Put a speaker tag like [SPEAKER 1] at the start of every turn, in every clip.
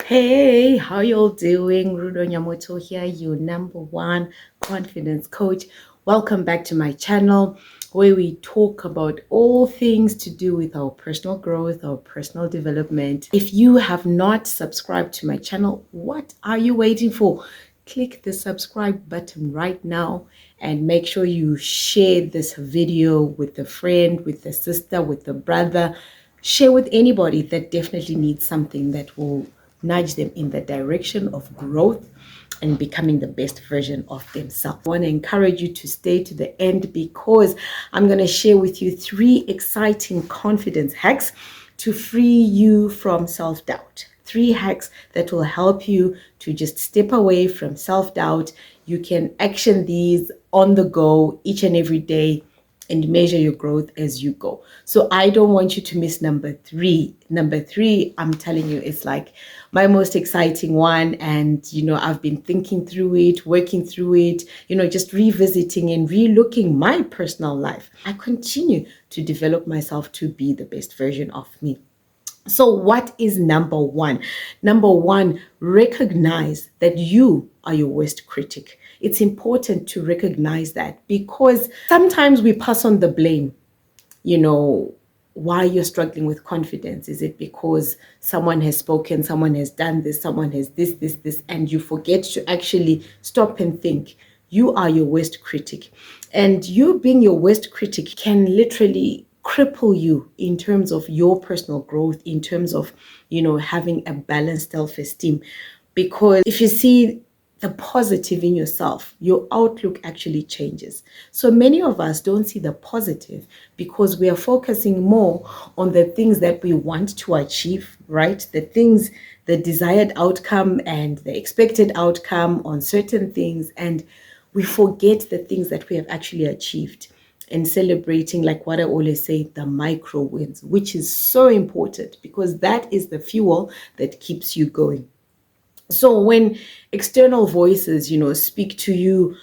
[SPEAKER 1] Hey, how y'all doing? Rudo Nyamoto here, your number one confidence coach. Welcome back to my channel where we talk about all things to do with our personal growth, our personal development. If you have not subscribed to my channel, what are you waiting for? Click the subscribe button right now and make sure you share this video with a friend, with a sister, with a brother. Share with anybody that definitely needs something that will nudge them in the direction of growth and becoming the best version of themselves. I want to encourage you to stay to the end because I'm going to share with you 3 exciting confidence hacks to free you from self-doubt. 3 hacks that will help you to just step away from self-doubt. You can action these on the go each and every day and measure your growth as you go. So I don't want you to miss number 3. Number 3, I'm telling you, it's like my most exciting one. And, I've been thinking through it, working through it, just revisiting and relooking my personal life. I continue to develop myself to be the best version of me. So what is number 1? Number 1, recognize that you are your worst critic. It's important to recognize that because sometimes we pass on the blame. Why you're struggling with confidence. Is it because someone has spoken, someone has done this, someone has this, and you forget to actually stop and think. You are your worst critic. And you being your worst critic can literally cripple you in terms of your personal growth, in terms of, having a balanced self-esteem. Because if you see the positive in yourself, your outlook actually changes. So many of us don't see the positive because we are focusing more on the things that we want to achieve, right? The things, the desired outcome and the expected outcome on certain things. And we forget the things that we have actually achieved and celebrating, like what I always say, the micro wins, which is so important because that is the fuel that keeps you going. So when external voices, speak to you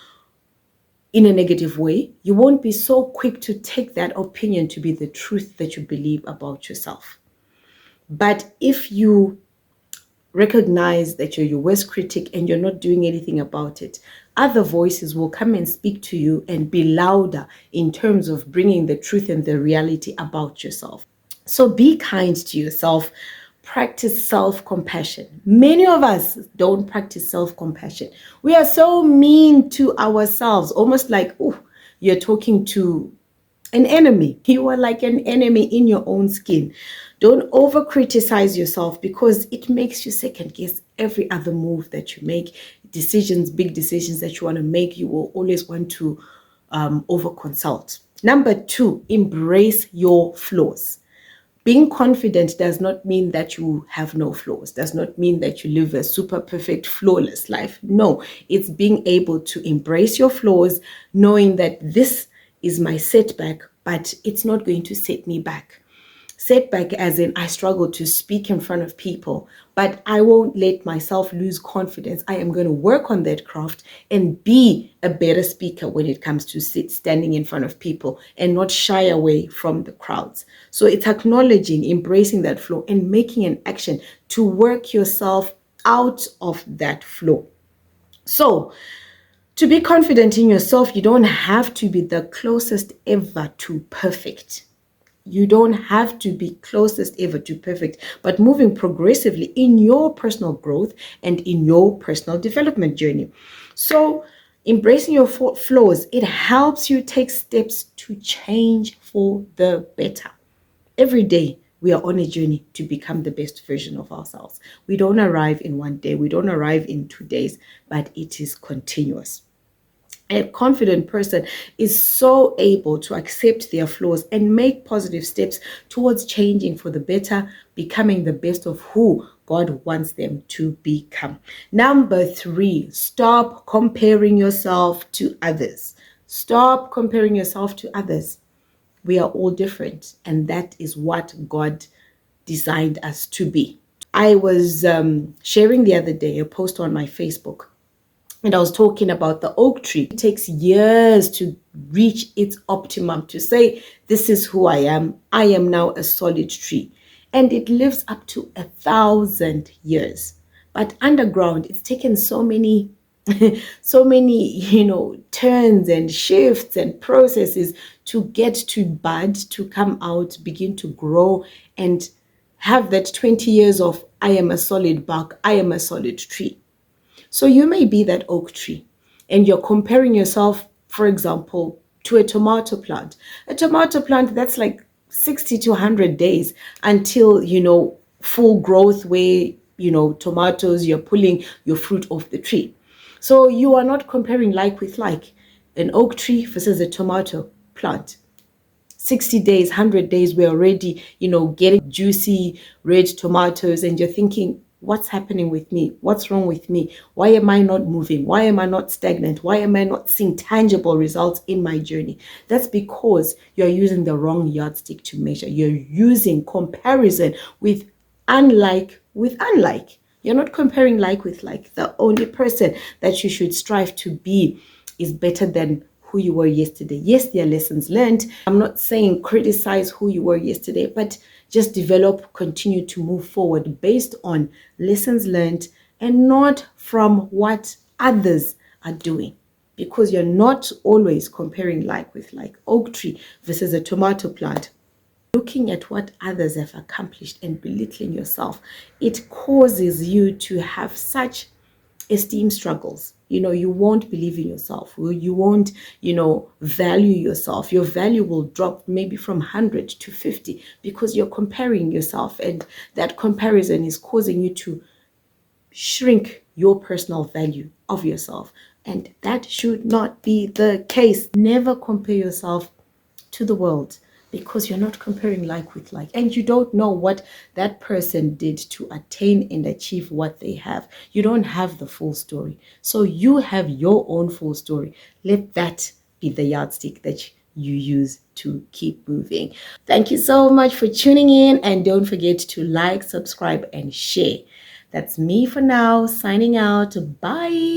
[SPEAKER 1] in a negative way, you won't be so quick to take that opinion to be the truth that you believe about yourself. But if you recognize that you're your worst critic and you're not doing anything about it, other voices will come and speak to you and be louder in terms of bringing the truth and the reality about yourself. So be kind to yourself. Practice self-compassion. Many of us don't practice self-compassion. We are so mean to ourselves, almost like, oh, you're talking to an enemy. You are like an enemy in your own skin. Don't over criticize yourself because it makes you second guess every other move that you make. Decisions, big decisions that you want to make, you will always want to over consult. Number 2, embrace your flaws. Being confident does not mean that you have no flaws, does not mean that you live a super perfect, flawless life. No, it's being able to embrace your flaws, knowing that this is my setback, but it's not going to set me back. Setback as in I struggle to speak in front of people, but I won't let myself lose confidence. I am going to work on that craft and be a better speaker when it comes to standing in front of people and not shy away from the crowds. So it's acknowledging, embracing that flow and making an action to work yourself out of that flow. So to be confident in yourself, you don't have to be the closest ever to perfect. You don't have to be closest ever to perfect, but moving progressively in your personal growth and in your personal development journey. So embracing your flaws, it helps you take steps to change for the better. Every day, we are on a journey to become the best version of ourselves. We don't arrive in one day. We don't arrive in 2 days, but it is continuous. A confident person is so able to accept their flaws and make positive steps towards changing for the better, becoming the best of who God wants them to become. Number 3, stop comparing yourself to others. Stop comparing yourself to others. We are all different, and that is what God designed us to be. I was sharing the other day a post on my Facebook. And I was talking about the oak tree. It takes years to reach its optimum, to say, this is who I am. I am now a solid tree. And it lives up to 1,000 years. But underground, it's taken so many so many, turns and shifts and processes to get to bud, to come out, begin to grow, and have that 20 years of I am a solid bark, I am a solid tree. So you may be that oak tree and you're comparing yourself, for example, to a tomato plant. A tomato plant, that's like 60 to 100 days until, full growth where, tomatoes, you're pulling your fruit off the tree. So you are not comparing like with like. An oak tree versus a tomato plant. 60 days, 100 days, we're already, getting juicy red tomatoes, and you're thinking, what's happening with me? What's wrong with me? Why am I not moving? Why am I not stagnant? Why am I not seeing tangible results in my journey? That's because you're using the wrong yardstick to measure. You're using comparison with unlike. You're not comparing like with like. The only person that you should strive to be is better than who you were yesterday. Yes, there are lessons learned. I'm not saying criticize who you were yesterday, but just develop, continue to move forward based on lessons learned and not from what others are doing. Because you're not always comparing like with like. Oak tree versus a tomato plant. Looking at what others have accomplished and belittling yourself, it causes you to have such esteem struggles. You won't believe in yourself. You won't, value yourself. Your value will drop maybe from 100 to 50 because you're comparing yourself. And that comparison is causing you to shrink your personal value of yourself. And that should not be the case. Never compare yourself to the world, because you're not comparing like with like, and you don't know what that person did to attain and achieve what they have. You don't have the full story, so you have your own full story. Let that be the yardstick that you use to keep moving. Thank you so much for tuning in, and don't forget to like, subscribe, and share. That's me for now, signing out. Bye.